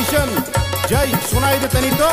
Nation जय सुनाई दे तनी तो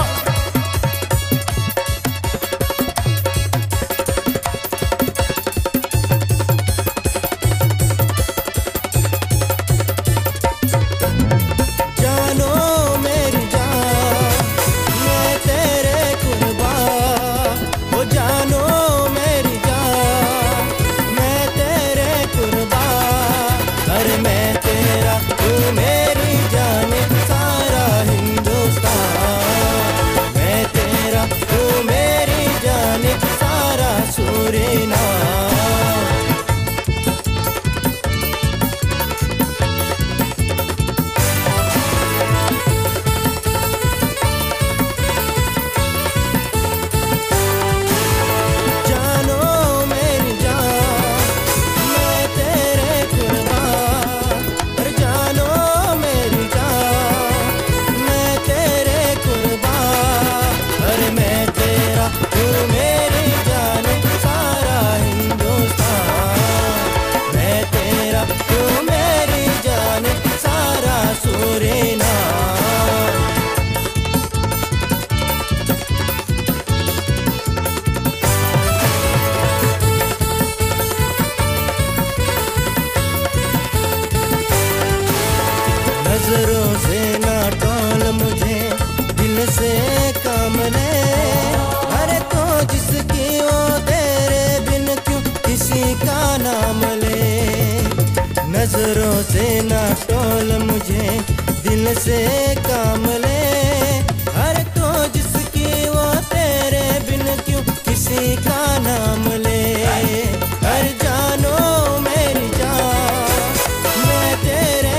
नजरों से ना टोल मुझे, दिल से काम ले। अरे तो जिसकी वो तेरे बिन क्यों किसी का नाम ले। नजरों से ना टोल मुझे, दिल से काम ले। अरे तो जिसकी वो तेरे बिन क्यों किसी का नाम ले। अरे जानो मेरी जान मैं तेरे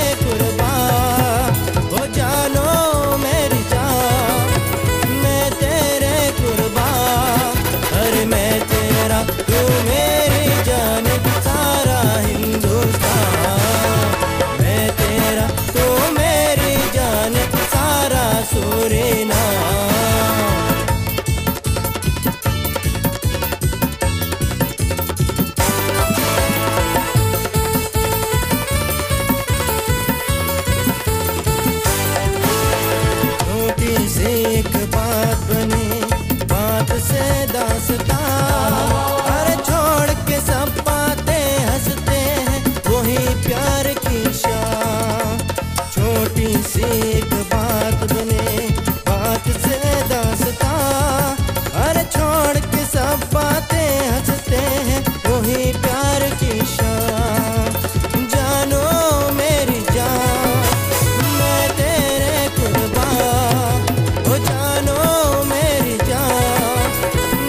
एक बात बनी बात से दास्तां। अरे छोड़ के सब बातें हंसते हैं वही प्यार की शान। छोटी सी एक बात बने बात से दास्तां। अरे छोड़ के सब बातें हंसते हैं वही प्यार की शान। जानो मेरी जान मैं तेरे कुर्बान। जानो मेरी जान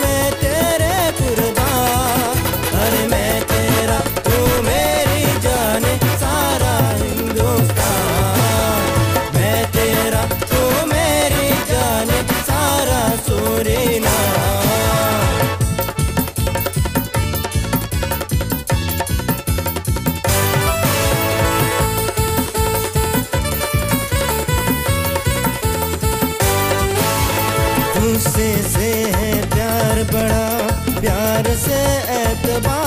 मैं तेरे कुर्बान। अरे मैं तेरा तू मेरी जान सारा हिंदुस्तान। मैं तेरा तू मेरी जान सारा सूरीनाम। तुझसे से है प्यार बड़ा, प्यार से एतबार।